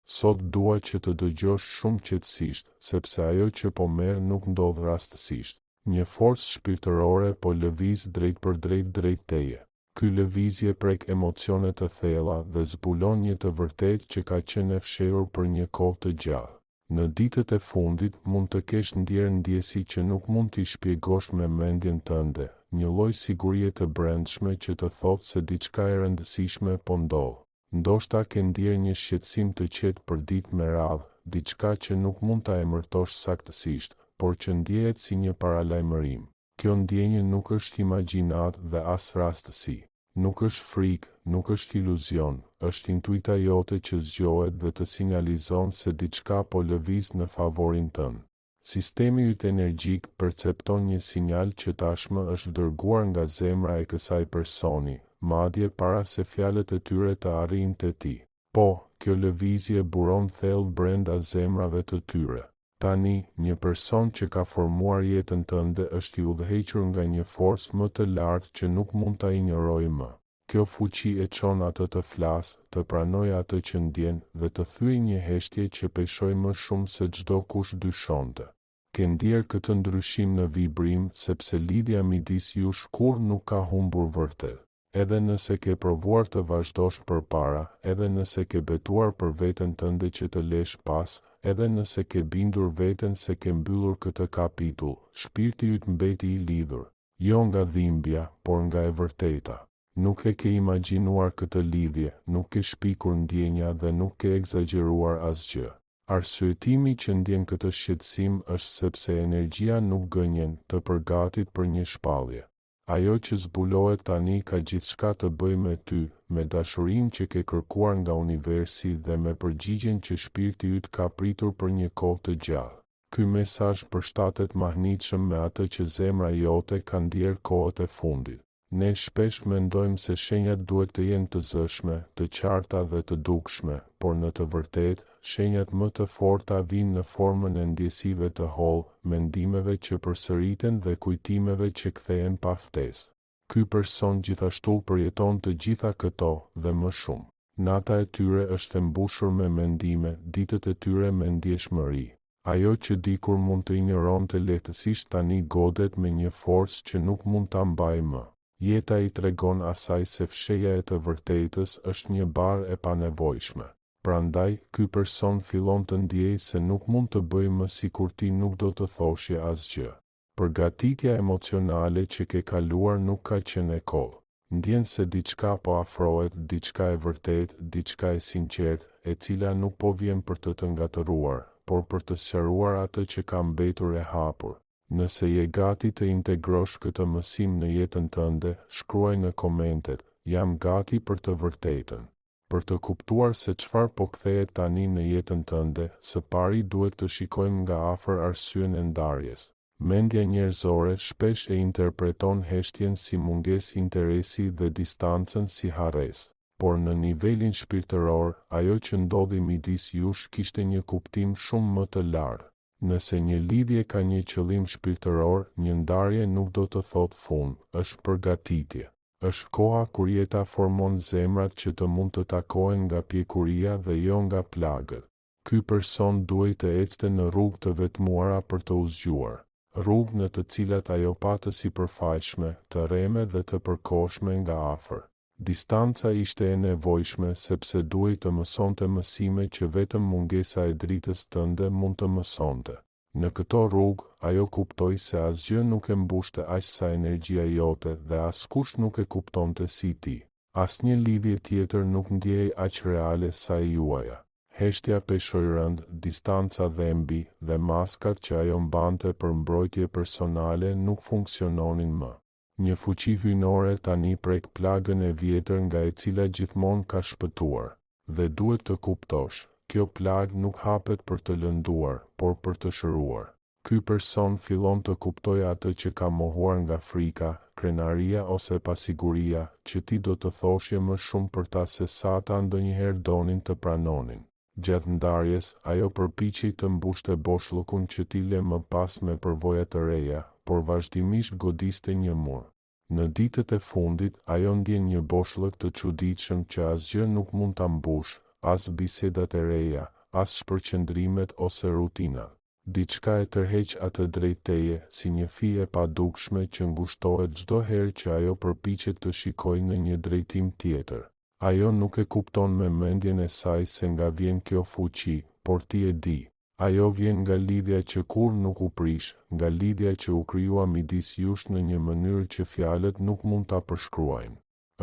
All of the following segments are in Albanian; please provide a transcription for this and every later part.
Sot dua që të dëgjosh shumë qetësisht, sepse ajo që po merr nuk ndodh rastësisht. Një forcë shpirtërore po lëviz drejt për drejt teje. Ky lëvizje prek emocione të thella dhe zbulon një të vërtetë që ka qenë e fshehur për një kohë të gjallë. Në ditët e fundit mund të kesh ndjerë ndjesi që nuk mund t'i shpjegosh me mendjen tënde, një lloj sigurie të brendshme që të thotë se diçka e rëndësishme po ndodh. Ndoshta ke ndjerë një shqetësim të qetë për ditë me radhë, diçka që nuk mund ta emërtosh saktësisht, por që ndjehet si një paralajmërim. Kjo ndjenjë nuk është imagjinat dhe as rastësi. Nuk është frikë, nuk është iluzion, është intuita jote që zgjohet dhe të sinjalizon se diçka po lëviz në favorin tënd. Sistemi yt energjik percepton një sinjal që tashmë është dërguar nga zemra e kësaj personi, madje para se fjalët e tyre të arrijnë te ti. Po, kjo lëvizje buron thellë brenda zemrave të tyre. Tani, një person që ka formuar jetën tënde është i udhëhequr nga një forcë më të lartë që nuk mund ta injorojë më. Kjo fuqi e çon atë të flasë, të pranojë atë që ndjen dhe të thyejë një heshtje që peshoj më shumë se çdo kush dyshonte. Ke ndjerë këtë ndryshim në vibrim sepse lidhja midis jush kurrë nuk ka humbur vërtet. Edhe nëse ke provuar të vazhdosh përpara, edhe nëse ke betuar për veten tënde që të lesh pas, edhe nëse ke bindur veten se ke mbyllur këtë kapitull, shpirti yt mbeti i lidhur, jo nga dhimbja, por nga e vërteta. Nuk e ke imagjinuar këtë lidhje, nuk ke shpikur ndjenja dhe nuk ke egzageruar asgjë. Arsyetimi që ndjen këtë shqetësim është sepse energjia nuk gënjen, të përgatit për një shpallje. Ajo që zbulohet tani ka gjithçka të bëjë me ty, me dashurinë që ke kërkuar nga universi dhe me përgjigjen që shpirti yt ka pritur për një kohë të gjallë. Ky mesazh përshtatet mahnitshëm me atë që zemra jote ka ndjerë kohët e fundit. Ne shpesh mendojmë se shenjat duhet të jenë të zëshme, të qarta dhe të dukshme, por në të vërtetë, shenjat më të forta vijnë në formën e ndjesive të hollë, mendimeve që përsëriten dhe kujtimeve që kthehen pa ftesë. Ky person gjithashtu përjeton të gjitha këto dhe më shumë. Nata e tyre është e mbushur me mendime, ditët e tyre me ndjeshmëri. Ajo që dikur mund të injoronte lehtësisht tani godet me një forcë që nuk mund ta mbajë më. Jeta i tregon asaj se fshehja e të vërtetës është një barë e panevojshme. Prandaj, ky person fillon të ndjejë se nuk mund të bëjë më sikur ti nuk do të thoshje asgjë. Përgatitja emocionale që ke kaluar nuk ka qenë e kollë. Ndjen se diçka po afrohet, diçka e vërtetë, diçka e sinqertë, e cila nuk po vjen për të ngatëruar, por për të sqaruar atë që ka mbetur e hapur. Nëse je gati të integrosh këtë mësim në jetën tënde, shkruaj në komentet, jam gati për të vërtetën. Për të kuptuar se çfarë po kthehet tani në jetën tënde, së pari duhet të shikojmë nga afër arsyen e ndarjes. Mendja njerëzore shpesh e interpreton heshtjen si mungesë interesi dhe distancën si harresë. Por në nivelin shpirtëror, ajo që ndodhi midis jush kishte një kuptim shumë më të lartë. Nëse një lidhje ka një qëllim shpirtëror, një ndarje nuk do të thotë fund, është përgatitje. Është koha kur jeta formon zemrat që të mund të takohen nga pjekuria dhe jo nga plagët. Ky person duhet të ecte në rrugë të vetmuara për të u zgjuar. Rrugë në të cilat ajo patë sipërfaqshme, të rreme dhe të përkohshme nga afër. Distanca ishte e nevojshme sepse duhej të mësonte mësime që vetëm mungesa e dritës tënde mund të mësonte. Në këto rrugë, ajo kuptoi se asgjë nuk e mbushte aq sa energjia jote dhe askush nuk e kuptonte si ti. Asnjë lidhje tjetër nuk ndjehej aq reale sa e juaja. Heshtja peshoi rënd, distanca dhembi dhe maskat që ajo mbante për mbrojtje personale nuk funksiononin më. Një fuqi hyjnore tani prek plagën e vjetër nga e cila gjithmonë ka shpëtuar. Dhe duhet të kuptosh, kjo plagë nuk hapet për të lënduar, por për të shëruar. Ky person fillon të kuptojë atë që ka mohuar nga frika, krenaria ose pasiguria, që ti do të thoshje më shumë për ta se sa ata ndonjëherë donin të pranonin. Gjatë ndarjes, ajo përpiqej të mbushte boshllëkun që ti le më pas me përvoja të reja, por vazhdimisht godiste një mur. Në ditët e fundit, ajo ndjen një boshllëk të çuditshëm që asgjë nuk mund ta mbush, as bisedat e reja, as shpërqendrimet ose rutinat. Diçka e tërheq atë drejt teje, si një fije e padukshme që ngushtohet çdo herë që ajo përpiqet të shikojë në një drejtim tjetër. Ajo nuk e kupton me mendjen e saj se nga vjen kjo fuqi, por ti e di. Ajo vjen nga lidhja që kur nuk u prish, nga lidhja që u krijua midis jush në një mënyrë që fjalët nuk mund ta përshkruajnë.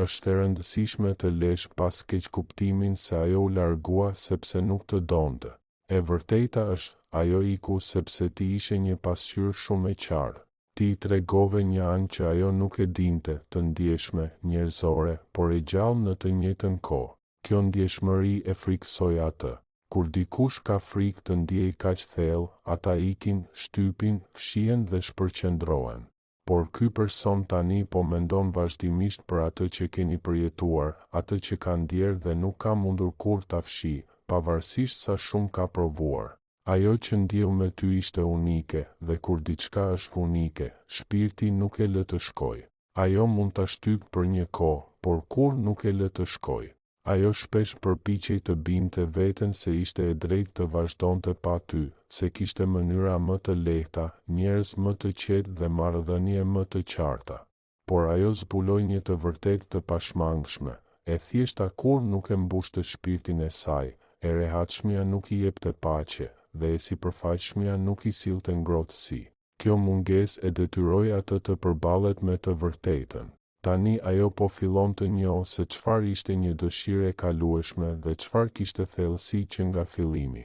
Është e rëndësishme të lesh pas keqkuptimin se ajo u largua sepse nuk të donte. E vërteta është, ajo iku sepse ti ishe një pasqyrë shumë e qartë. Ti i tregove një anë që ajo nuk e dinte, të ndjeshme, njerëzore, por e gjallë në të njëjtën kohë. Kjo ndjeshmëri e frikësoi atë. Kur dikush ka frikë të ndjej kaq thellë, ata ikin, shtypin, fshihen dhe shpërqendrohen. Por ky person tani po mendon vazhdimisht për atë që keni përjetuar, atë që ka ndjerë dhe nuk ka mundur kur ta fshi, pavarësisht sa shumë ka provuar. Ajo që ndjeu me ty ishte unike, dhe kur diçka është unike, shpirti nuk e lë të shkojë. Ajo mund ta shtypë për një kohë, por kur nuk e lë të shkojë. Ajo shpesh përpiqej të binte veten se ishte e drejtë të vazhdonte pa ty, se kishte mënyra më të lehta, njerëz më të qetë dhe marrëdhënie më të qarta. Por ajo zbuloi një të vërtetë të pashmangshme, e thjeshta kur nuk e mbushte shpirtin e saj, e rehatshmja nuk i jepte paqe, dhe e sipërfaqshmja nuk i sillte ngrohtësi. Kjo mungesë e detyroi atë të përballet me të vërtetën. Tani ajo po fillon të njohë se çfarë ishte një dëshirë e kalueshme dhe çfarë kishte thellësi që nga fillimi.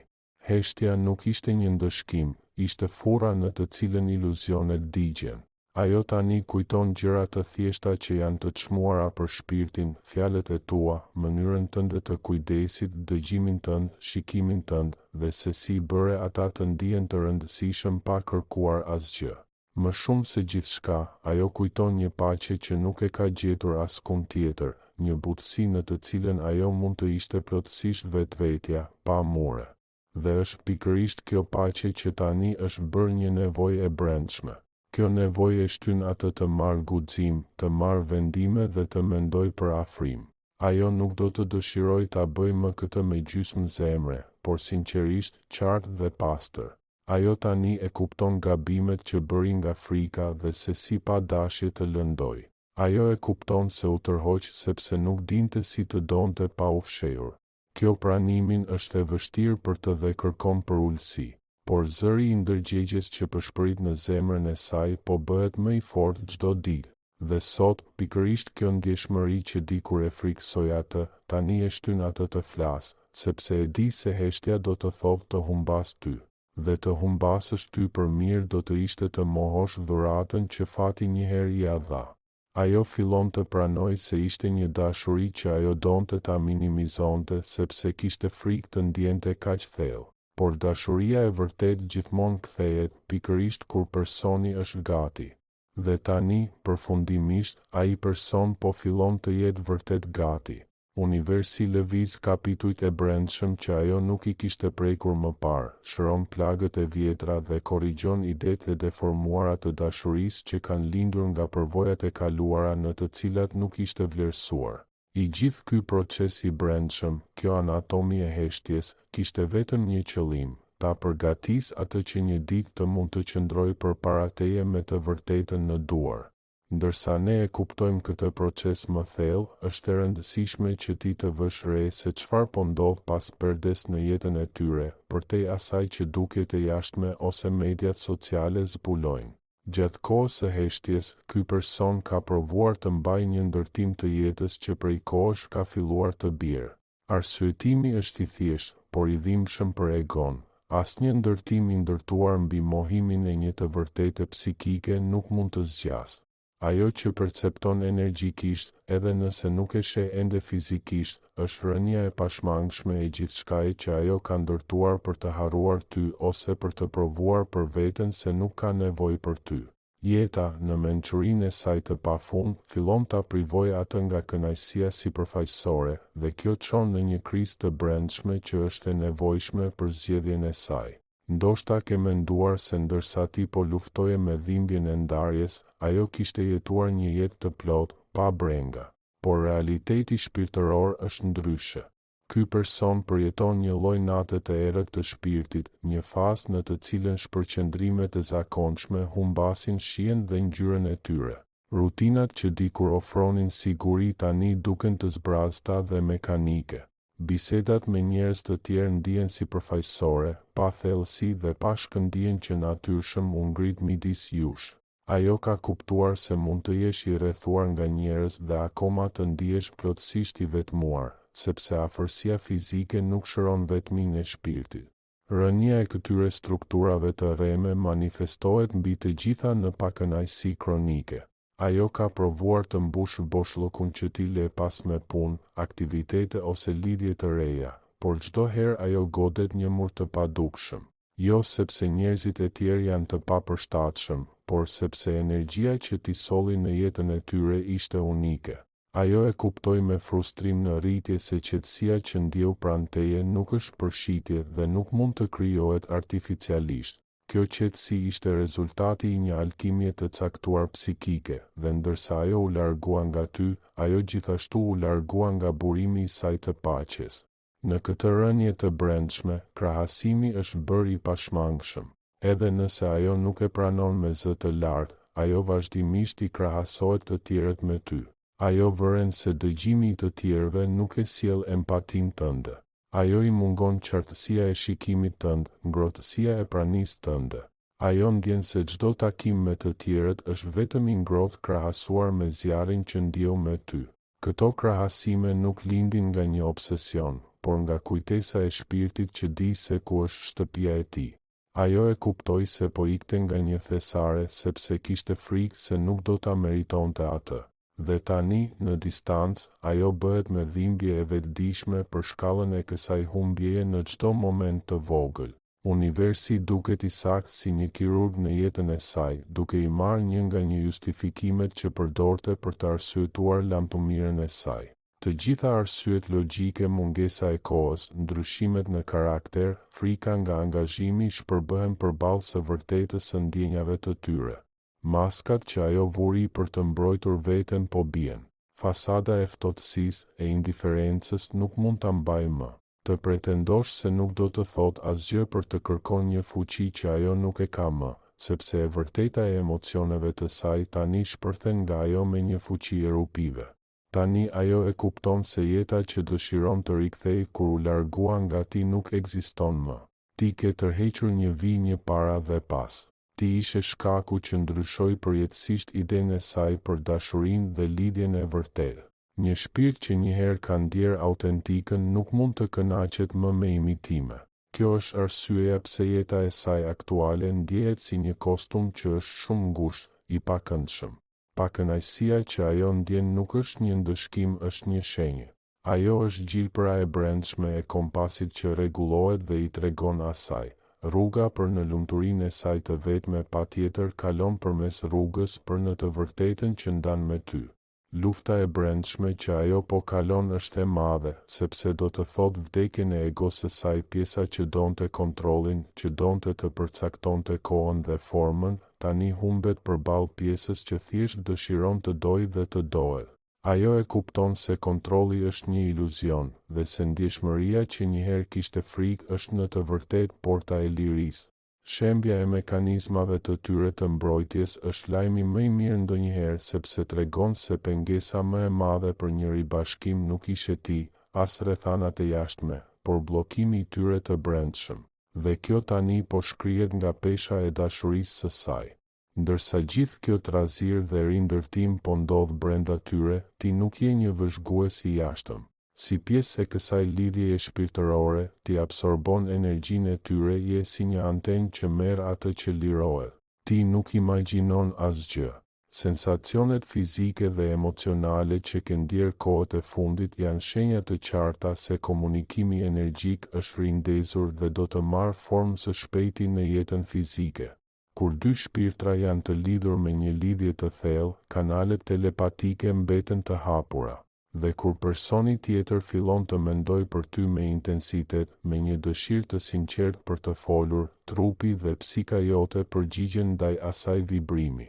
Heshtja nuk ishte një ndëshkim, ishte furra në të cilën iluzionet digjen. Ajo tani kujton gjëra të thjeshta që janë të çmuara për shpirtin, fjalët e tua, mënyrën tënde të kujdesit, dëgjimin tënd, shikimin tënd, dhe se si bëre ata të ndihen të rëndësishëm pa kërkuar asgjë. Më shumë se gjithçka, ajo kujton një paqe që nuk e ka gjetur askund tjetër, një butësi në të cilën ajo mund të ishte plotësisht vetvetja, pa mure. Dhe është pikërisht kjo paqe që tani është bërë një nevojë e brendshme. Kjo nevojë e shtyn atë të marrë guxim, të marrë vendime dhe të mendoj për afrim. Ajo nuk do të dëshiroj ta bëj më këtë me gjysmë zemre, por sinqerisht, qartë dhe pastër. Ajo tani e kupton gabimet që bëri nga frika dhe se si pa dashje të lëndoj. Ajo e kupton se u tërhoq sepse nuk dinte si të donte pa u fshehur. Kjo pranimin është e vështirë për të dhe kërkon për ulësi. Por zëri i ndërgjegjes që përshpërit në zemrën e saj po bëhet më i fortë çdo ditë. Dhe sot, pikërisht kjo ndjeshmëri që dikur e frikësoi atë, tani e shtyn atë të flasë, sepse e di se heshtja do të thotë të humbas ty. Dhe të humbasësh ty për mirë do të ishte të mohosh dhuratën që fati njëherë ia dha. Ajo fillon të pranoj se ishte një dashuri që ajo donte ta minimizonte sepse kishte frikë të ndjente kaq thellë. Por dashuria e vërtet gjithmonë kthehet pikërisht kur personi është gati. Dhe tani, përfundimisht, ai person po fillon të jetë vërtet gati. Universi lëviz kapitujt e brendshëm që ajo nuk i kishte prekur më parë, shëron plagët e vjetra dhe korrigjon idetë e deformuara të dashurisë që kanë lindur nga përvojat e kaluara në të cilat nuk ishte vlerësuar. I gjithë ky proces i brendshëm, kjo anatomi e heshtjes, kishte vetëm një qëllim, ta përgatis atë që një ditë të mund të qëndrojë përpara teje me të vërtetën në duar. Ndërsa ne e kuptojmë këtë proces më thellë, është e rëndësishme që ti të vësh re se çfarë po ndodh pas perdes në jetën e tyre, përtej asaj që duket e jashtme ose mediat sociale zbulojnë. Gjatë kohës së heshtjes, ky person ka provuar të mbajë një ndërtim të jetës që prej kohësh ka filluar të bjerë. Arsyetimi është i thjeshtë, por i dhimbshëm për egon. Asnjë ndërtim i ndërtuar mbi mohimin e një të vërtetë psikike nuk mund të zgjasë. Ajo që percepton energjikisht, edhe nëse nuk e sheh ende fizikisht, është rënja e pashmangshme e gjithçkaje që ajo ka ndërtuar për të harruar ty ose për të provuar për veten se nuk ka nevojë për ty. Jeta, në mençurinë e saj të pafund, fillon ta privojë atë nga kënaqësia sipërfaqësore, dhe kjo çon në një krizë të brendshme që është e nevojshme për zgjedhjen e saj. Ndoshta ke menduar se ndërsa ti po luftoje me dhimbjen e ndarjes, ajo kishte jetuar një jetë të plotë, pa brenga. Por realiteti shpirtëror është ndryshe. Ky person përjeton një lloj nate të errët të shpirtit, një fazë në të cilën shpërqendrimet e zakonshme humbasin shijen dhe ngjyrën e tyre. Rutinat që dikur ofronin siguri tani duken të zbrazta dhe mekanike. Bisedat me njerëz të tjerë ndihen si përfaqësore, pa thellësi dhe pa shkëndijën që natyrshëm u ngrit midis jush. Ajo ka kuptuar se mund të jesh i rrethuar nga njerëz dhe akoma të ndihesh plotësisht i vetmuar, sepse afërsia fizike nuk shëron vetminë e shpirtit. Rënia e këtyre strukturave të rreme manifestohet mbi të gjitha në pakënaqësi kronike. Ajo ka provuar të mbushë boshllokun që ti le pas me punë, aktivitete ose lidhje të reja, por çdo herë ajo godet një mur të padukshëm. Jo sepse njerëzit e tjerë janë të papërshtatshëm, por sepse energjia që ti solli në jetën e tyre ishte unike. Ajo e kuptoi me frustrim në rritje se qetësia që ndjeu pranë teje nuk është përshitje dhe nuk mund të krijohet artificialisht. Kjo qetësi ishte rezultati i një alkimie të caktuar psikike, dhe ndërsa ajo u largua nga ty, ajo gjithashtu u largua nga burimi i saj të paqes. Në këtë rënje të brendshme, krahasimi është bërë i pashmangshëm. Edhe nëse ajo nuk e pranon me zë të lartë, ajo vazhdimisht i krahasohet të tjerët me ty. Ajo vëren se dëgjimi i të tjerëve nuk e sjell empatinë tënde. Ajo i mungon qartësia e shikimit tënd, ngrohtësia e pranisë tënde. Ajo ndjen se çdo takim me të tjerët është vetëm i ngrohtë krahasuar me zjarrin që ndjeu me ty. Këto krahasime nuk lindin nga një obsesion, por nga kujtesa e shpirtit që di se ku është shtëpia e tij. Ajo e kuptoi se po ikte nga një thesare sepse kishte frikë se nuk do ta meritonte atë. Dhe tani, në distancë, ajo bëhet me dhimbje e vetëdijshme për shkallën e kësaj humbjeje në çdo moment të vogël. Universi duket i saktë si një kirurg në jetën e saj, duke i marrë një nga një justifikimet që përdorte për të arsyetuar lamtumirën e saj. Të gjitha arsyet logjike, mungesa e kohës, ndryshimet në karakter, frika nga angazhimi shpërbëhen përballë së vërtetës së ndjenjave të tyre. Maskat që ajo vuri për të mbrojtur veten po bien. Fasada e ftohtësisë, e indiferencës nuk mund ta mbajë më. Të pretendosh se nuk do të thot asgjë për të kërkon një fuqi që ajo nuk e ka më, sepse e vërteta e emocioneve të saj tani shpërthen nga ajo me një fuqi erupive. Tani ajo e kupton se jeta që dëshiron të rikthej kur u largua nga ti nuk ekziston më. Ti ke tërhequr një vijë para dhe pas. Ti ishe shkaku që ndryshoi përjetësisht idenë e saj për dashurinë dhe lidhjen e vërtetë. Një shpirt që një herë ka ndjer autentikën nuk mund të kënaqet më me imitime. Kjo është arsyeja pse jeta e saj aktuale ndjehet si një kostum që është shumë ngushtë, i pakëndshëm. Pakënaqësia që ajo ndjen nuk është një ndëshkim, është një shenjë. Ajo është gjilpëra e brendshme e kompasit që rregullohet dhe i tregon asaj. Rruga për në lumturinë e saj të vetme patjetër kalon përmes rrugës për në të vërtetën që ndan me ty. Lufta e brendshme që ajo po kalon është e madhe, sepse do të thotë vdekjen e egos së saj, pjesa që donte kontrollin, që donte të përcaktonte kohën dhe formën, tani humbet përballë pjesës që thjesht dëshiron të dojë dhe të dohet. Ajo e kupton se kontrolli është një iluzion, dhe se ndjeshmëria që njëherë kishte frikë është në të vërtetë porta e lirisë. Shembja e mekanizmave të tyre të mbrojtjes është lajmi më i mirë ndonjëherë, sepse tregon se pengesa më e madhe për një ribashkim nuk ishe ti, as rrethanat e jashtme, por bllokimi i tyre të brendshëm. Dhe kjo tani po shkrihet nga pesha e dashurisë së saj. Ndërsa gjithë kjo trazir dhe rindërtim po ndodh brenda tyre, ti nuk je një vëzhgues i jashtëm. Si pjesë e kësaj lidhjeje shpirtërore, ti absorbon energjinë e tyre, je si një antenë që merr atë që lirohet. Ti nuk imagjinon asgjë. Sensacionet fizike dhe emocionale që ke ndjer kohët e fundit janë shenja të qarta se komunikimi energjik është rindezur dhe do të marrë formë së shpejti në jetën fizike. Kur dy shpirtra janë të lidhur me një lidhje të thellë, kanalet telepatike mbeten të hapura. Dhe kur personi tjetër fillon të mendoj për ty me intensitet, me një dëshirë të sinqertë për të folur, trupi dhe psika jote përgjigjen ndaj asaj vibrimi.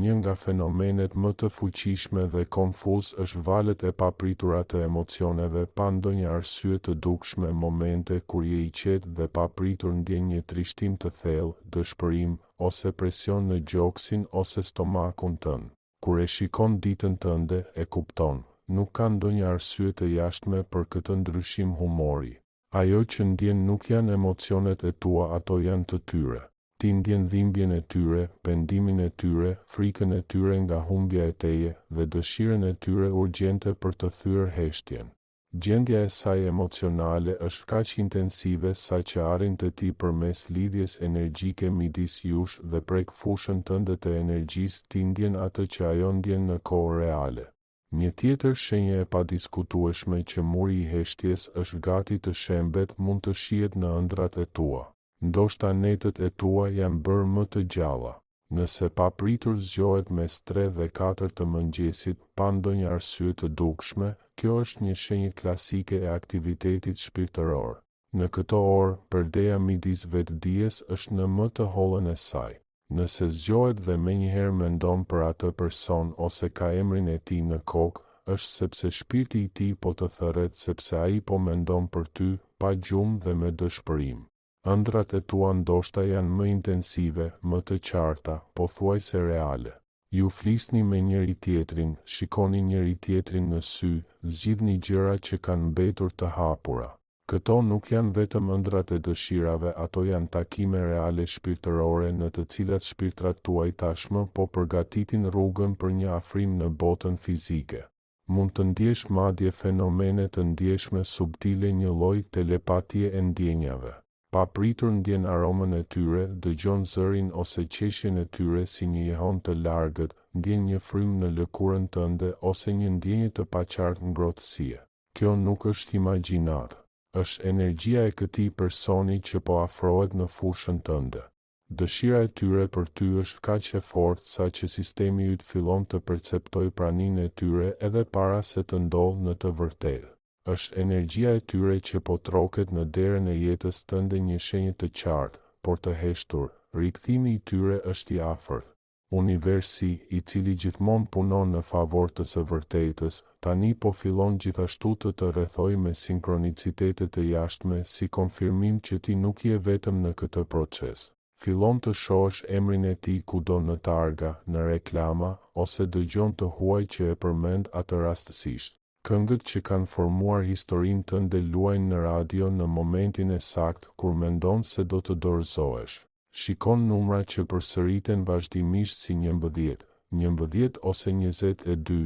Një nga fenomenet më të fuqishme dhe konfuz është valët e papritura të emocioneve pa ndonjë arsye të dukshme, momente kur je i qetë dhe papritur ndjen një trishtim të thellë, dëshpërim ose presion në gjoksin ose stomakun tënd. Kur e shikon ditën tënde, e kupton, nuk ka ndonjë arsye të jashtme për këtë ndryshim humori. Ajo që ndjen nuk janë emocionet e tua, ato janë të tyre. Ti ndjen dhimbjen e tyre, pendimin e tyre, frikën e tyre nga humbja e teje dhe dëshirën e tyre urgjente për të thyer heshtjen. Gjendja e saj emocionale është kaq intensive sa që arrin të ti përmes lidhjes energjike midis jush dhe prek fushën tënde të energjisë. Ti ndjen atë që ajo ndjen në kohë reale. Një tjetër shenjë e padiskutueshme që muri i heshtjes është gati të shembet mund të shihet në ëndrat e tua. Ndoshta netët e tua janë bërë më të gjalla. Nëse papritur zgjohet mes 3 dhe 4 të mëngjesit pa ndonjë arsye të dukshme, kjo është një shenjë klasike e aktivitetit shpirtëror. Në këto orë, përdeja midis vetdijes është në më të hollën e saj. Nëse zgjohet dhe menjëherë mendon për atë person ose ka emrin e tij në kokë, është sepse shpirti i tij po të thërret, sepse ai po mendon për ty pa gjumë dhe me dëshpërim. Ëndrat e tua ndoshta janë më intensive, më të qarta, pothuajse reale. Ju flisni me njëri tjetrin, shikoni njëri tjetrin në sy, zgjidhni gjëra që kanë mbetur të hapura. Këto nuk janë vetëm ëndrat e dëshirave, ato janë takime reale shpirtërore në të cilat shpirtrat tuaj tashmë po përgatitin rrugën për një afrim në botën fizike. Mund të ndjesh madje fenomene të ndjeshme subtile, një lloj telepatie e ndjenjave. Papritur ndjen aromën e tyre, dëgjon zërin ose qeshjen e tyre si një jehon të largët, ndjen një frymë në lëkurën tënde ose një ndjenjë të paqartë ngrohtësie. Kjo nuk është imagjinat, është energjia e këtij personi që po afrohet në fushën tënde. Dëshira e tyre për ty është kaq e fortë sa që sistemi yt fillon të perceptojë praninë e tyre edhe para se të ndodhë në të vërtetë. Është energjia e tyre që po troket në derën e jetës tënde, një shenjë të qartë, por të heshtur. Rikthimi i tyre është i afërt. Universi, i cili gjithmonë punon në favor të së vërtetës, tani po fillon gjithashtu të rrethojë me sinkronicitete të jashtme, si konfirmim që ti nuk je vetëm në këtë proces. Fillon të shohësh emrin e tij kudo në targa, në reklama, ose dëgjon të huaj që e përmend atë rastësisht. Këngët që kanë formuar historinë tënde luajnë në radio në momentin e saktë kur mendon se do të dorëzohesh. Shikon numra që përsëriten vazhdimisht si 11, 11 ose 22,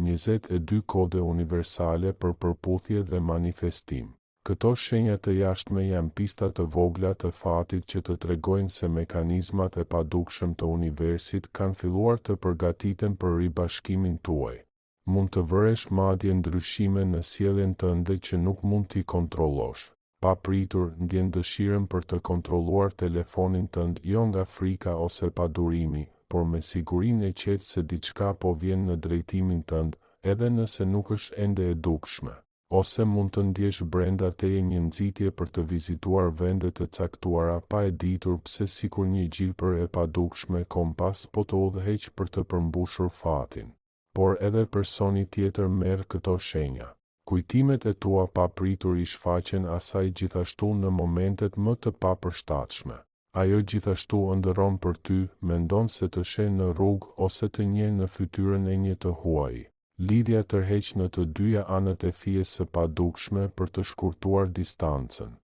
22 kode universale për përputhje dhe manifestim. Këto shenja të jashtme janë pista të vogla të fatit që të tregojnë se mekanizmat e padukshëm të universit kanë filluar të përgatiten për ribashkimin tuaj. Mund të vëresh madje ndryshime në sjelljen tënde që nuk mund t'i kontrollosh. Papritur, ndjen dëshirën për të kontrolluar telefonin tënd, jo nga frika ose padurimi, por me sigurinë e qetë se diçka po vjen në drejtimin tënd, edhe nëse nuk është ende e dukshme. Ose mund të ndjesh brenda teje një nxitje për të vizituar vende të caktuara pa e ditur pse, sikur një gjilpër e padukshme kompas po të udhëheq për të përmbushur fatin. Por edhe personi tjetër merr këto shenja. Kujtimet e tua papritur i shfaqen asaj gjithashtu në momentet më të papërshtatshme. Ajo gjithashtu ëndërron për ty, mendon se të shen në rrugë ose të njeh në fytyrën e një të huaj. Lidhja tërheq në të dyja anët e fijes së padukshme për të shkurtuar distancën.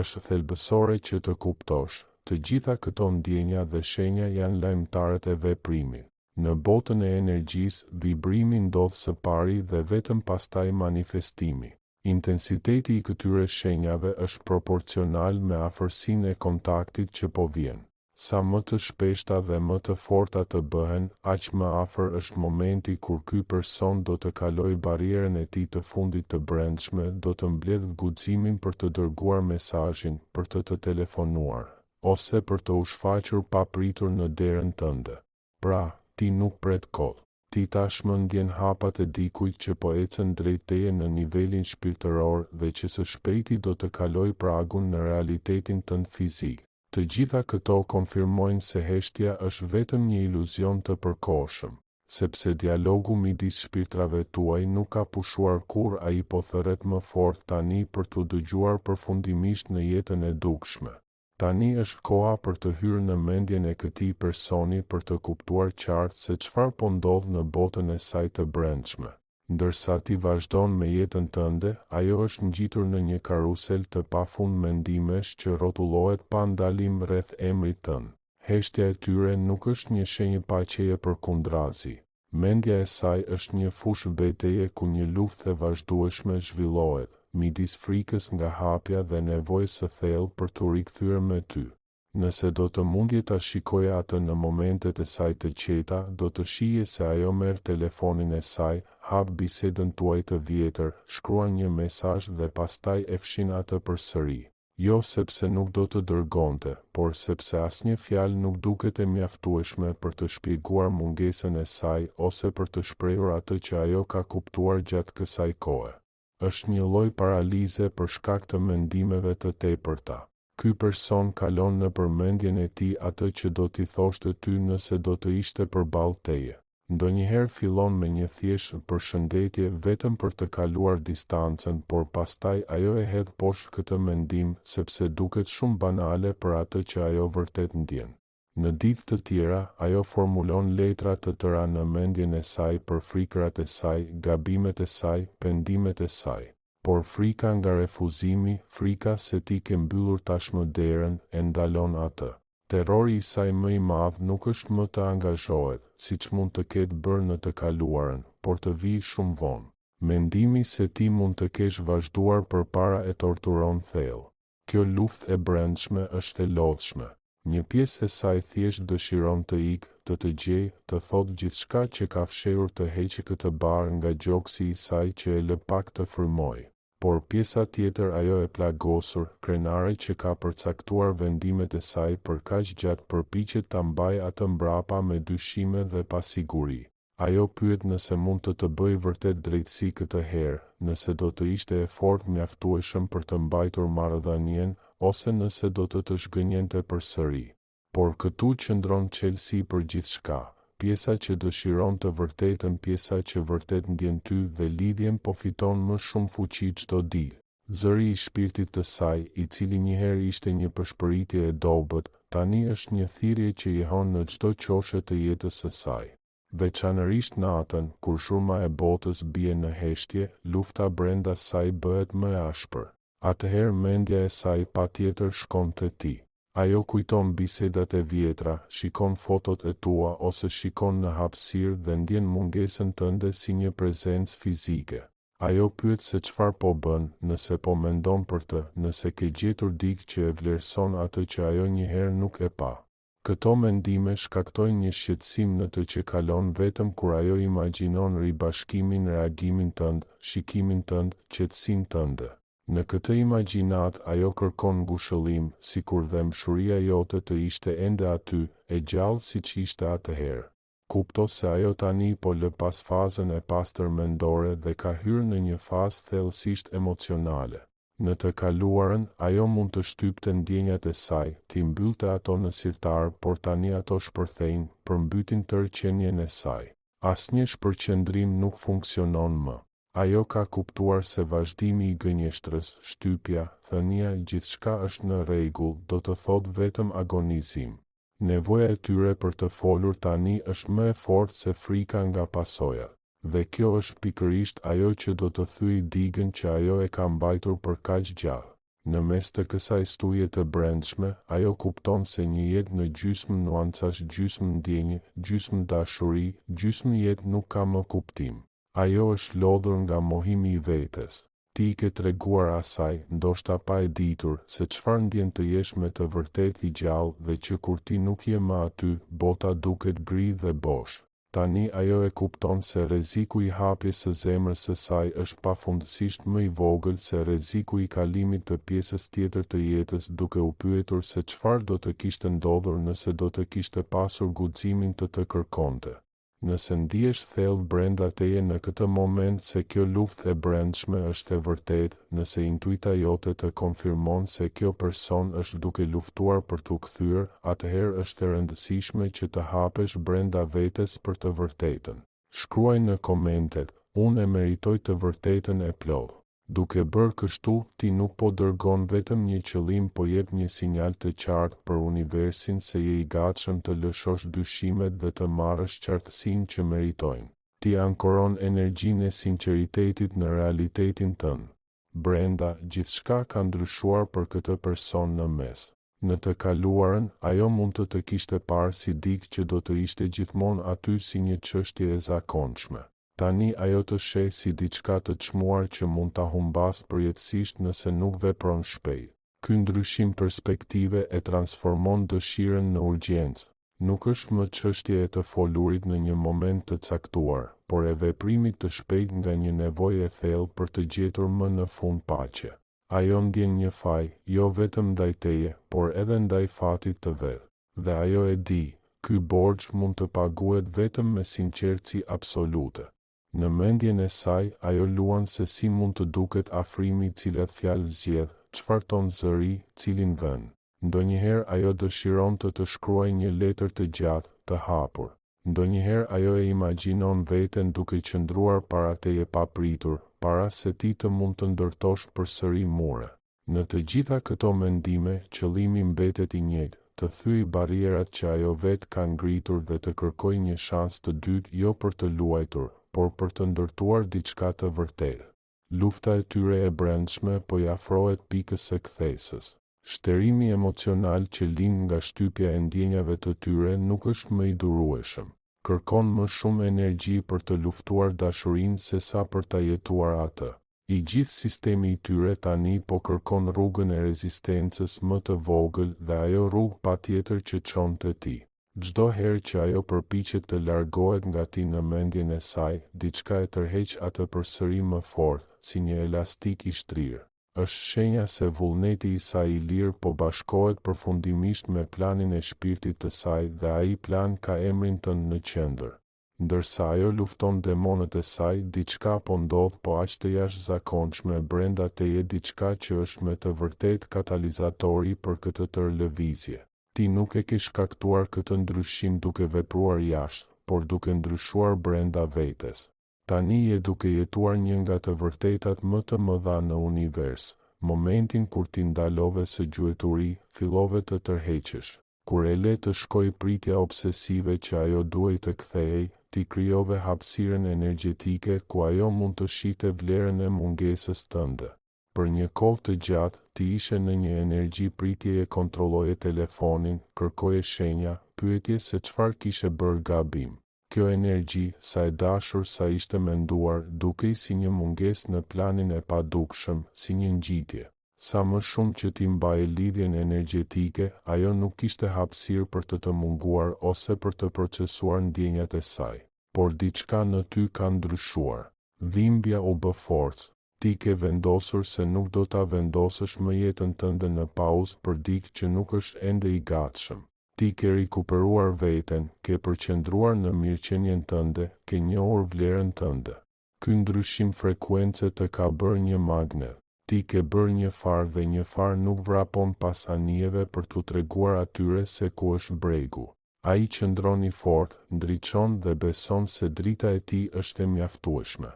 Është thelbësore që të kuptosh, të gjitha këto ndjenja dhe shenja janë lajmtarët e veprimit. Në botën e energjisë, vibrimi ndodh së pari dhe vetëm pastaj manifestimi. Intensiteti i këtyre shenjave është proporcional me afërsinë e kontaktit që po vjen. Sa më të shpeshta dhe më të forta të bëhen, aq më afër është momenti kur ky person do të kalojë barierën e tij të fundit të brendshme, do të mbledh guximin për të dërguar mesazhin, për të telefonuar, ose për të u shfaqur papritur në derën tënde. Pra, ti nuk pret kohë. Ti tashmë ndjen hapat e dikujt që po ecën drejt teje në nivelin shpirtëror dhe që së shpejti do të kaloj pragun në realitetin tënd fizik. Të gjitha këto konfirmojnë se heshtja është vetëm një iluzion të përkohshëm, sepse dialogu midis shpirtrave tuaj nuk ka pushuar kur ai po thërret më fort tani për t'u dëgjuar përfundimisht në jetën e dukshme. Tani është koha për të hyrë në mendjen e këtij personi për të kuptuar qartë se çfarë po ndodh në botën e saj të brendshme. Ndërsa ti vazhdon me jetën tënde, ajo është ngjitur në një karusel të pafund mendimesh që rrotullohet pa ndalim rreth emrit tënd. Heshtja e tyre nuk është një shenjë paqeje përkundrazi. Mendja e saj është një fushë betejë ku një luftë e vazhdueshme zhvillohet, midis frikës nga hapja dhe nevojës së thellë për t'u rikthyer me ty. Nëse do të mundje ta shikoje atë në momentet e saj të qeta, do të shije se ajo merr telefonin e saj, hap bisedën tuaj të vjetër, shkruan një mesazh dhe pastaj e fshin atë përsëri. Jo sepse nuk do të dërgonte, por sepse asnjë fjalë nuk duket e mjaftueshme për të shpjeguar mungesën e saj ose për të shprehur atë që ajo ka kuptuar gjatë kësaj kohe. Është një lloj paralize për shkak të mendimeve të tepërta. Ky person kalon në përmendjen e tij atë që do t'i thoshte ty nëse do të ishte përballë teje. Ndonjëherë fillon me një thjesht përshëndetje vetëm për të kaluar distancën, por pastaj ajo e hedh poshtë këtë mendim sepse duket shumë banale për atë që ajo vërtet ndjen. Në ditë të tjera, ajo formulon letra të tëra në mendjen e saj për frikrat e saj, gabimet e saj, pendimet e saj. Por frika nga refuzimi, frika se ti ke mbyllur tashmë derën, e ndalon atë. Terrori i saj më i madh nuk është më të angazhohet, siç mund të ketë bërë në të kaluarën, por të vijë shumë vonë. Mendimi se ti mund të kesh vazhduar përpara e torturon thellë. Kjo luftë e brendshme është e lodhshme. Një pjesë e saj thjesht dëshiron të ikë, të gjejë, të thotë gjithçka që ka fshehur të heqë këtë barë nga gjoksi i saj që e lë pak të frymojë. Por pjesa tjetër, ajo e plagosur, krenare që ka përcaktuar vendimet e saj për kaq gjatë, përpiqet ta mbajë atë mbrapa me dyshime dhe pasiguri. Ajo pyet nëse mund të bëjë vërtet drejtësi këtë herë, nëse do të ishte efort mjaftueshëm për të mbajtur marrëdhënien, ose nëse do të zhgënjente përsëri. Por këtu qëndron çelësi për gjithçka. Pjesa që dëshiron të vërtetën, pjesa që vërtet ndjen ty dhe lidhjen po fiton më shumë fuqi çdo ditë. Zëri i shpirtit të saj, i cili njëherë ishte një përshpëritje e dobët, tani është një thirrje që jehon në çdo qoshe të jetës së saj. Veçanërisht natën, kur shurma e botës bie në heshtje, lufta brenda saj bëhet më e ashpër. Atëherë mendja e saj patjetër shkon te ti. Ajo kujton bisedat e vjetra, shikon fotot e tua ose shikon në hapësirë dhe ndjen mungesën tënde si një prezencë fizike. Ajo pyet se çfarë po bën, nëse po mendon për të, nëse ke gjetur dikë që e vlerëson atë që ajo njëherë nuk e pa. Këto mendime shkaktojnë një shqetësim në të që kalon vetëm kur ajo imagjinon ribashkimin, reagimin tënd, shikimin tënd, qetësinë tënde. Në këtë imagjinat ajo kërkon ngushëllim, sikur dhe mshuria jote të ishte ende aty, e gjallë siç ishte atëherë. Kupto se ajo tani po lë pas fazën e pastër mendore dhe ka hyrë në një fazë thellësisht emocionale. Në të kaluarën, ajo mund të shtypte ndjenjat e saj, t'i mbyllte ato në sirtar, por tani ato shpërthejnë, përmbytin tërë qenien e saj. Asnjë shpërqendrim nuk funksionon më. Ajo ka kuptuar se vazhdimi i gënjeshtrës, shtypja, thënia, gjithçka është në rregull, do të thotë vetëm agonizim. Nevoja e tyre për të folur tani është më e fortë se frika nga pasojat. Dhe kjo është pikërisht ajo që do të thyejë digën që ajo e ka mbajtur për kaq gjatë. Në mes të kësaj stuje të brendshme, ajo kupton se një jetë në gjysmë nuancash, gjysmë ndjenje, gjysmë dashuri, gjysmë jetë nuk ka më kuptim. Ajo është lodhur nga mohimi i vetes. Ti i ke treguar asaj, ndoshta pa e ditur, se çfarë ndjen të jesh me të vërtet i gjallë dhe që kur ti nuk je më aty, bota duket gri dhe bosh. Tani ajo e kupton se rreziku i hapjes së zemrës së saj është pafundësisht më i vogël se rreziku i kalimit të pjesës tjetër të jetës, duke u pyetur se çfarë do të kishte ndodhur nëse do të kishte pasur guximin të kërkonte. Nëse ndihesh thellë brenda teje në këtë moment se kjo luftë e brendshme është e vërtetë, nëse intuita jote të konfirmon se kjo person është duke luftuar për t'u kthyer, atëherë është e rëndësishme që të hapesh brenda vetes për të vërtetën. Shkruaj në komentet: unë e meritoj të vërtetën e plotë. Duke bërë kështu, ti nuk po dërgon vetëm një qëllim, po jep një sinjal të qartë për universin se je i gatshëm të lëshosh dyshimet dhe të marrësh qartësinë që meritojnë. Ti ankoron energjinë e sinqeritetit në realitetin tënd. Brenda, gjithçka ka ndryshuar për këtë person në mes. Në të kaluarën, ajo mund të kishte parë si dikë që do të ishte gjithmonë aty si një çështje e zakonshme. Tani ajo të sheh si diçka të çmuar që mund ta humbas përjetësisht nëse nuk vepron shpejt. Ky ndryshim perspektive e transformon dëshirën në urgjencë. Nuk është më çështje e të folurit në një moment të caktuar, por e veprimit të shpejt nga një nevojë e thellë për të gjetur më në fund paqe. Ajo ndjen një faj, jo vetëm ndaj teje, por edhe ndaj fatit të vet. Dhe ajo e di, ky borxh mund të paguhet vetëm me sinqertësi absolute. Në mendjen e saj, ajo luan se si mund të duket afrimi, cilat fjalë zgjedh, çfarë ton zëri, cilin vend. Ndonjëherë ajo dëshiron të shkruajë një letër të gjatë, të hapur. Ndonjëherë ajo e imagjinon veten duke qëndruar para teje papritur, para se ti të mund të ndërtosh përsëri mure. Në të gjitha këto mendime, qëllimi mbetet i njëjtë: të thyej barrierat që ajo vetë ka ngritur dhe të kërkojë një shans të dytë, jo për të luajtur, por për të ndërtuar diçka të vërtetë. Lufta e tyre e brendshme po i afrohet pikës së kthesës. Shterimi emocional që lind nga shtypja e ndjenjave të tyre nuk është më i durueshëm. Kërkon më shumë energji për të luftuar dashurinë sesa për ta jetuar atë. I gjithë sistemi i tyre tani po kërkon rrugën e rezistencës më të vogël dhe ajo rrugë patjetër që çon te ti. Çdo herë që ajo përpiqet të largohet nga ti në mendjen e saj, diçka e tërheq atë përsëri më fort, si një elastik i shtrirë. Është shenja se vullneti i saj i lirë po bashkohet përfundimisht me planin e shpirtit të saj dhe ai plan ka emrin tënd në qendër. Ndërsa ajo lufton demonët e saj, diçka po ndodh po aq të jashtëzakonshme brenda teje, diçka që është me të vërtetë katalizatori për këtë tërë lëvizje. Ti nuk e ke shkaktuar këtë ndryshim duke vepruar jashtë, por duke ndryshuar brenda vetes. Tani je duke jetuar një nga të vërtetat më të mëdha në univers. Momentin kur ti ndalove së gjueturi, fillove të tërheqesh. Kur e le të shkoj pritja obsesive që ajo duhej të kthehej, ti krijove hapësirën energjetike ku ajo mund të shite vlerën e mungesës tënde. Për një kohë të gjatë, ti ishe në një energji pritjeje, kontrolloje telefonin, kërkoje shenja, pyetje se çfarë kishe bërë gabim. Kjo energji, sa e dashur sa ishte menduar, dukej si një mungesë në planin e padukshëm, si një ngjitje. Sa më shumë që ti mbaje lidhjen energjetike, ajo nuk kishte hapësirë për të munguar ose për të procesuar ndjenjat e saj. Por diçka në ty ka ndryshuar. Dhimbja u bë forcë. Ti ke vendosur se nuk do ta vendosësh më jetën tënde në pauzë për dikë që nuk është ende i gatshëm. Ti ke rikuperuar veten, ke përqendruar në mirëqenien tënde, ke njohur vlerën tënde. Ky ndryshim frekuence të ka bërë një magnet. Ti ke bërë një farë dhe një farë nuk vrapon pas anijeve për t'u treguar atyre se ku është bregu. Ai qëndron i fortë, ndriçon dhe beson se drita e tij është e mjaftueshme.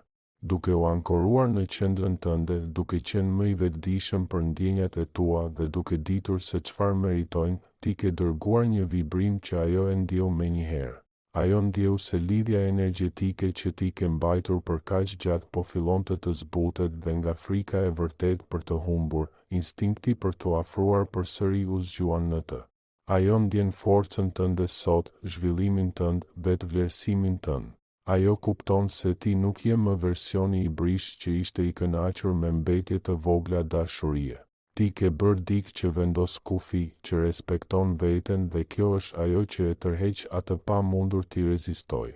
Duke u ankoruar në qendrën tënde, duke qenë më i vetëdijshëm për ndjenjat e tua dhe duke ditur se çfarë meritojnë, ti ke dërguar një vibrim që ajo e ndjeu menjëherë. Ajo ndjeu se lidhja energjetike që ti ke mbajtur për kaq gjatë po fillonte të zbutet dhe nga frika e vërtet për të humbur, instinkti për t'u afruar përsëri u zgjuan në të. Ajo ndjen forcën tënde sot, zhvillimin tënd, vetvlerësimin tënd. Ajo kupton se ti nuk je më versioni i brish që ishte i kënaqur me mbetje të vogla dashurie. Ti ke bërë dikë që vendos kufi, që respekton veten dhe kjo është ajo që e tërheq atë pa mundur t'i rezistoj.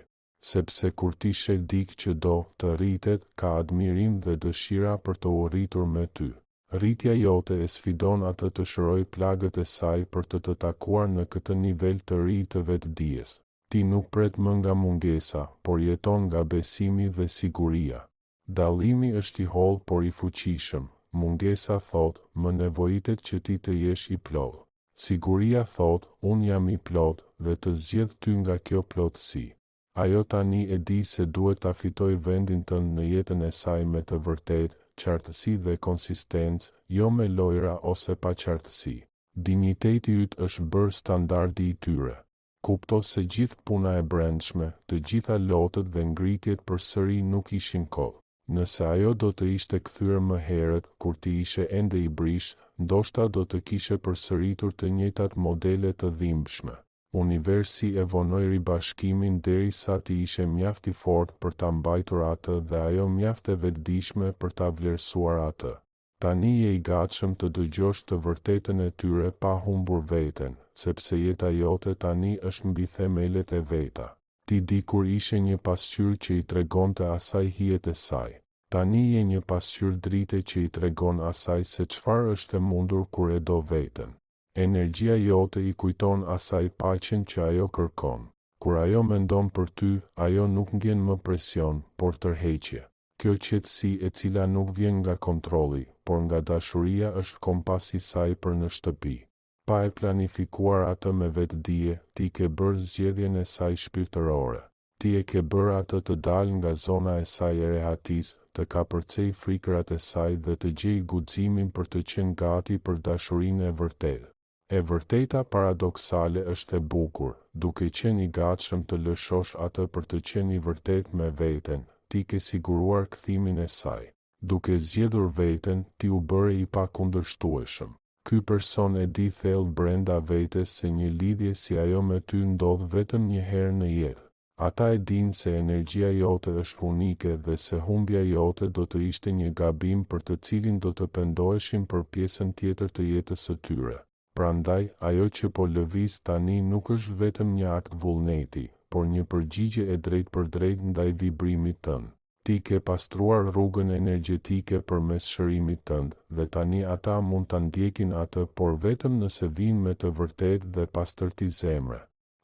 Sepse kur ti sheh dikë që do të rritet, ka admirim dhe dëshira për të u rritur me ty. Rritja jote e sfidon atë të shëroj plagët e saj për të takuar në këtë nivel të ri të vetdijes. Ti nuk pret më nga mungesa, por jeton nga besimi dhe siguria. Dallimi është i hollë por i fuqishëm. Mungesa thot, më nevojitet që ti të jesh i plot. Siguria thot, unë jam i plot dhe të zgjedh ty nga kjo plotësi. Ajo tani e di se duhet ta fitoj vendin tënd në jetën e saj me të vërtetë, qartësi dhe konsistencë, jo me lojra ose pa qartësi. Dinjiteti yt është bërë standardi i tyre. Kupto se gjithë puna e brendshme, të gjitha lotët dhe ngritjet përsëri nuk ishin kohë. Nëse ajo do të ishte kthyer më herët, kur ti ishe ende i brish, ndoshta do të kishe përsëritur të njëjtat modele të dhimbshme. Universi e vonoi ribashkimin derisa ti ishe mjaft i fortë për ta mbajtur atë dhe ajo mjaft e vetëdijshme për ta vlerësuar atë. Tani je i gatshëm të dëgjosh të vërtetën e tyre pa humbur veten, sepse jeta jote tani është mbi themelet e veta. Ti dikur ishe një pasqyrë që i tregonte asaj hijet e saj. Tani je një pasqyrë drite që i tregon asaj se çfarë është e mundur kur e do veten. Energjia jote i kujton asaj paqen që ajo kërkon. Kur ajo mendon për ty, ajo nuk ngjen më presion, por tërheqje. Kjo qetësi e cila nuk vjen nga kontrolli, por nga dashuria është kompasi i saj për në shtëpi. Pa e planifikuar atë me vetdije, ti ke bërë zgjedhjen e saj shpirtërore. Ti e ke bërë atë të dalë nga zona e saj e rehatis, të kapërcej frikërat e saj dhe të gjej guximin për të qenë gati për dashurinë e vërtetë. E vërteta paradoksale është e bukur, duke qenë i gatshëm të lëshosh atë për të qenë i vërtet me veten, ti ke siguruar kthimin e saj. Duke zgjedhur veten, ti u bëre i pakundërshtueshëm. Ky person e di thellë brenda vetes se një lidhje si ajo me ty ndodh vetëm një herë në jetë. Ata e dinë se energjia jote është unike dhe se humbja jote do të ishte një gabim për të cilin do të pendoheshin për pjesën tjetër të jetës së tyre. Prandaj, ajo që po lëviz tani nuk është vetëm një akt vullneti, por një përgjigje e drejtë për drejtë ndaj vibrimit tënd. Ti ke pastruar rrugën energjetike përmes shërimit tënd, dhe tani ata mund ta ndjekin atë, por vetëm nëse vinë me të vërtetë dhe pastërti zemre.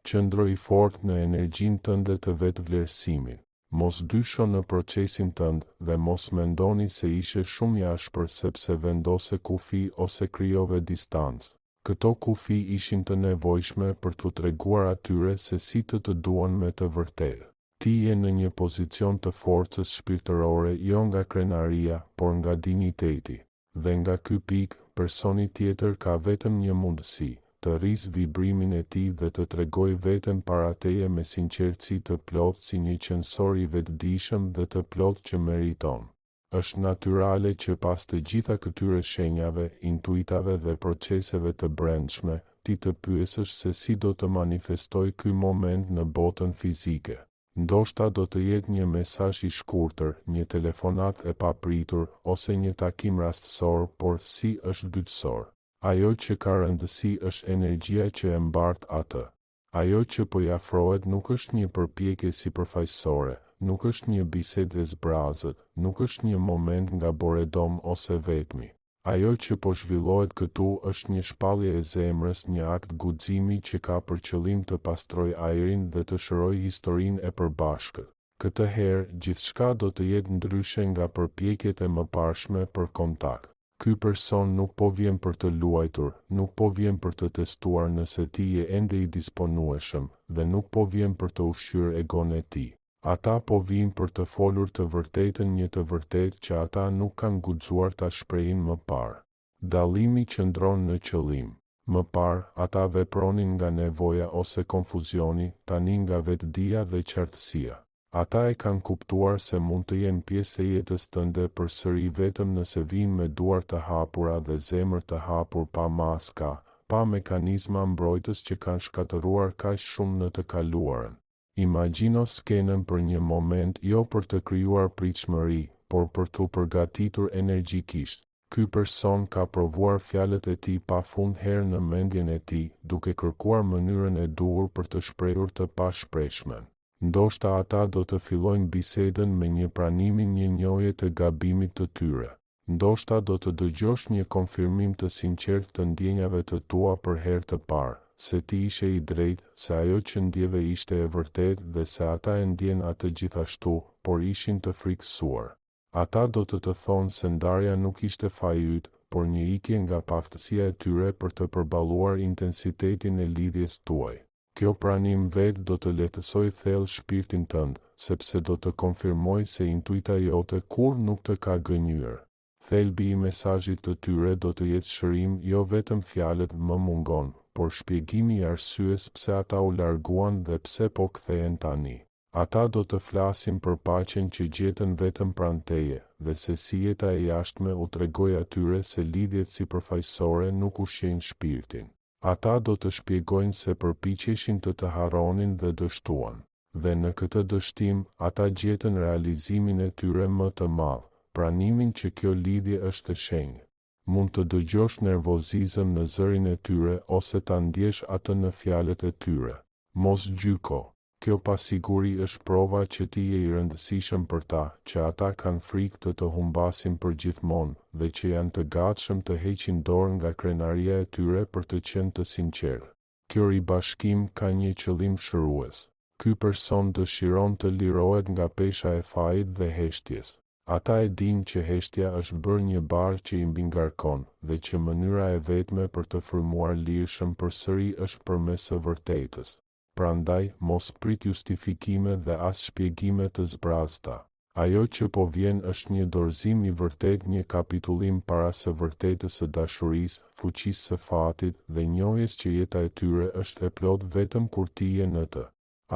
Qëndro i fortë në energjinë tënde të vetvlerësimit. Mos dysho në procesin tënd dhe mos mendoni se ishe shumë i ashpër sepse vendose kufi ose krijove distancë. Këto kufi ishin të nevojshme për t'u treguar atyre se si të duan me të vërtetë. Ti je në një pozicion të forcës shpirtërore jo nga krenaria, por nga dinjiteti. Dhe nga ky pikë, personi tjetër ka vetëm një mundësi, të rrisë vibrimin e tij dhe të tregoj veten para teje me sinqertësi të plotë si një qënësor i vetëdijshëm dhe të plotë që meriton. Është natyrale që pas të gjitha këtyre shenjave, intuitave dhe proceseve të brendshme, ti të pyesësh se si do të manifestoj ky moment në botën fizike. Ndoshta do të jetë një mesazh i shkurtër, një telefonat e papritur, ose një takim rastësor, por si është dytësor. Ajo që ka rëndësi është energjia që e mbart atë. Ajo që po i afrohet nuk është një përpjekje sipërfaqësore, nuk është një bisedë e zbrazët, nuk është një moment nga boredom ose vetmi. Ajo që po zhvillohet këtu është një shpallje e zemrës, një akt guximi që ka për qëllim të pastroj ajrin dhe të shëroj historinë e përbashkët. Këtë herë, gjithçka do të jetë ndryshe nga përpjekjet e mëparshme për kontakt. Ky person nuk po vjen për të luajtur, nuk po vjen për të testuar nëse ti je ende i disponueshëm, dhe nuk po vjen për të ushqyer egon e tij. Ata po vinë për të folur të vërtetën, një të vërtetë që ata nuk kanë guxuar ta shprehin më parë. Dallimi qëndron në qëllim. Më parë, ata vepronin nga nevoja ose konfuzioni, tani nga vetdia dhe qartësia. Ata e kanë kuptuar se mund të jenë pjesë e jetës tënde përsëri vetëm nëse vinë me duar të hapura dhe zemër të hapur, pa maska, pa mekanizma mbrojtës që kanë shkatëruar kaq shumë në të kaluarën. Imagjino skenën për një moment, jo për të krijuar pritshmëri, por për t'u përgatitur energjikisht. Ky person ka provuar fjalët e tij pafund herë në mendjen e tij, duke kërkuar mënyrën e duhur për të shprehur të pashprehshmen. Ndoshta ata do të fillojnë bisedën me një pranimin, një njohje të gabimit të tyre. Ndoshta do të dëgjosh një konfirmim të sinqertë të ndjenjave të tua për herë të parë, se ti ishe i drejtë, se ajo që ndjeve ishte e vërtet dhe se ata e ndjen atë gjithashtu, por ishin të frikësuar. Ata do të thonë se ndarja nuk ishte faji yt, por një ikje nga paftësia e tyre për të përballuar intensitetin e lidhjes tuaj. Kjo pranim vetë do të lehtësoj thellë shpirtin tënd, sepse do të konfirmoj se intuita jote kur nuk të ka gënjur. Thelbi i mesazhit të tyre do të jetë shërim, jo vetëm fjalët më mungon, por shpjegimi i arsyes pse ata u larguan dhe pse po kthehen tani. Ata do të flasin për paqen që gjetën vetëm pranë teje, dhe se si jeta e jashtme u tregoi atyre se lidhjet sipërfaqësore nuk ushqejnë shpirtin. Ata do të shpjegojnë se përpiqeshin të harronin dhe dështuan. Dhe në këtë dështim, ata gjetën realizimin e tyre më të madh, pranimin që kjo lidhje është e shenjtë. Mund të dëgjosh nervozizëm në zërin e tyre ose ta ndjesh atë në fjalët e tyre. Mos gjyko. Kjo pasiguri është prova që ti je i rëndësishëm për ta, që ata kanë frikë të humbasin për gjithmonë dhe që janë të gatshëm të heqin dorë nga krenaria e tyre për të qenë të sinqertë. Kjo ribashkim ka një qëllim shërues. Ky person dëshiron të lirohet nga pesha e fajit dhe heshtjes. Ata e dinë që heshtja është bërë një barë që i mbingarkon dhe që mënyra e vetme për të frymuar lirshëm përsëri është përmes së vërtetës. Prandaj, mos prit justifikime dhe as shpjegime të zbrazta. Ajo që po vjen është një dorëzim i vërtet, një kapitullim para së vërtetës së dashurisë, fuqisë së fatit dhe njohjes që jeta e tyre është e plot vetëm kur ti je në të.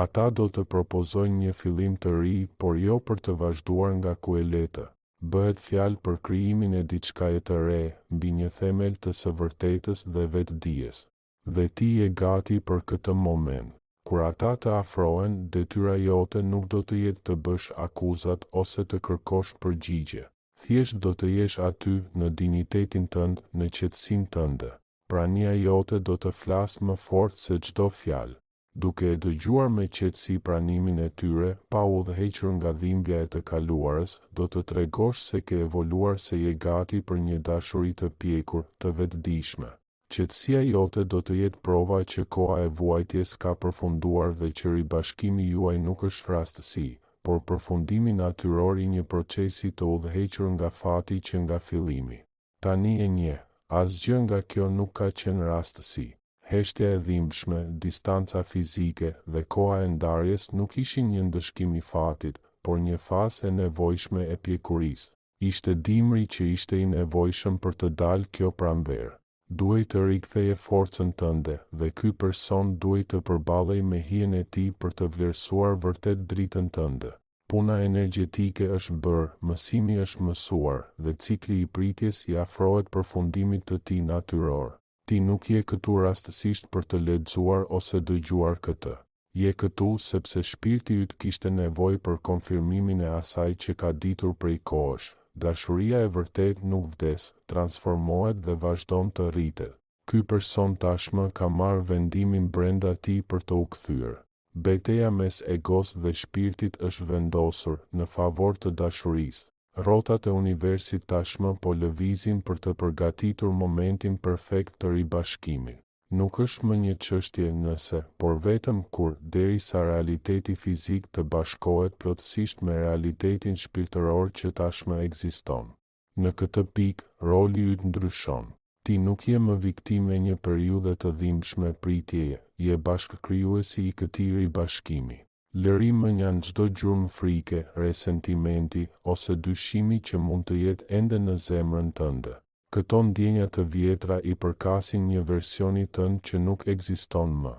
Ata do të propozojnë një fillim të ri, por jo për të vazhduar nga ku e letë. Bëhet fjalë për krijimin e diçkaje të re, mbi një themel të së vërtetës dhe vetdijes. Dhe ti je gati për këtë moment. Kur ata të afrohen, detyra jote nuk do të jetë të bësh akuzat ose të kërkosh përgjigje. Thjesht do të jesh aty në dinjitetin tënd, në qetësinë tënde. Prania jote do të flasë më fort se çdo fjalë. Duke e dëgjuar me qetësi pranimin e tyre, pa udhëhequr nga dhimbja e të kaluarës, do të tregosh se ke evoluar, se je gati për një dashuri të pjekur, të vetëdijshme. Qetësia jote do të jetë prova që koha e vuajtjes ka përfunduar dhe që ribashkimi juaj nuk është rastësi, por përfundimi natyror i një procesi të udhëhequr nga fati që nga fillimi. Tani e njeh, asgjë nga kjo nuk ka qenë rastësi. Heshtja e dhimbshme, distanca fizike dhe koha e ndarjes nuk ishin një ndëshkim i fatit, por një fazë e nevojshme e pjekurisë. Ishte dimri që ishte i nevojshëm për të dalë kjo pranverë. Duhej të riktheje forcën tënde dhe ky person duhej të përballej me hijen e tij për të vlerësuar vërtet dritën tënde. Puna energjetike është bërë, mësimi është mësuar dhe cikli i pritjes i afrohet përfundimit të tij natyror. Ti nuk je këtu rastësisht për të lexuar ose dëgjuar këtë. Je këtu sepse shpirti yt kishte nevojë për konfirmimin e asaj që ka ditur prej kohësh. Dashuria e vërtet nuk vdes, transformohet dhe vazhdon të rritet. Ky person tashmë ka marrë vendimin brenda tij për të u kthyer. Betejë mes egos dhe shpirtit është vendosur në favor të dashurisë. Rrotat e universit tashmë po lëvizin për të përgatitur momentin perfekt të ribashkimit. Nuk është më një çështje nëse, por vetëm kur, derisa realiteti fizik të bashkohet plotësisht me realitetin shpirtëror që tashmë ekziston. Në këtë pikë, roli yt ndryshon. Ti nuk je më viktimë e një periudhe të dhimbshme pritjeje, je bashkëkrijuesi i këtij ribashkimi. Lëri më njanë çdo gjurmë frike, resentimenti ose dyshimi që mund të jetë ende në zemrën tënde. Këto ndjenja të vjetra i përkasin një versioni tënd që nuk ekziston më.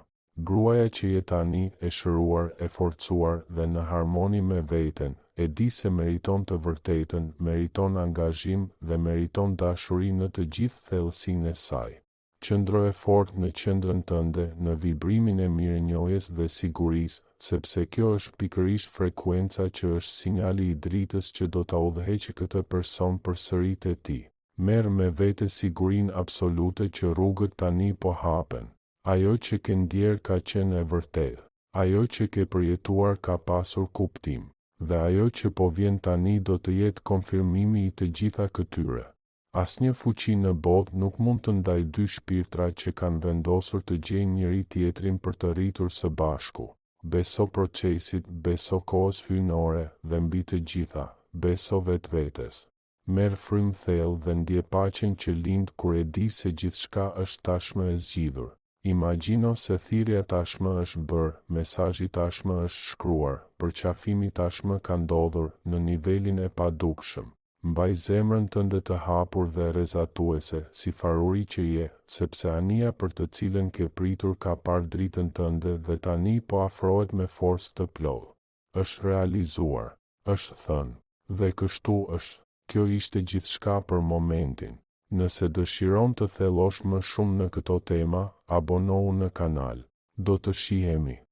Gruaja që je tani, e shëruar, e forcuar dhe në harmoni me veten, e di se meriton të vërtetën, meriton angazhim dhe meriton dashuri në të gjithë thellësinë e saj. Qëndroje fort në qendrën tënde, në vibrimin e mirënjohjes dhe sigurisë, sepse kjo është pikërisht frekuenca që është sinjali i dritës që do ta udhëheqë këtë person përsëri te ti. Merr me vete sigurinë absolute që rrugët tani po hapen. Ajo që ke ndjer ka qenë e vërtetë. Ajo që ke përjetuar ka pasur kuptim. Dhe ajo që po vjen tani do të jetë konfirmimi i të gjitha këtyre. Asnjë fuqi në botë nuk mund të ndaj dy shpirtra që kanë vendosur të gjejnë njëri tjetrin për të rritur së bashku. Beso procesit, beso kohës hyjnore dhe mbi të gjitha, beso vetvetes. Merr frymë thellë dhe ndje paqen që lind kur e di se gjithçka është tashmë e zgjidhur. Imagjino se thirrja tashmë është bërë, mesazhi tashmë është shkruar, përqafimi tashmë ka ndodhur në nivelin e padukshëm. Mbaj zemrën tënde të hapur dhe rrezatuese, si faruri që je, sepse ania për të cilën ke pritur ka parë dritën tënde dhe tani po afrohet me forcë të plotë. Është realizuar, është thënë, dhe kështu është. Kjo ishte gjithçka për momentin. Nëse dëshiron të thellosh më shumë në këto tema, abonohu në kanal. Do të shihemi.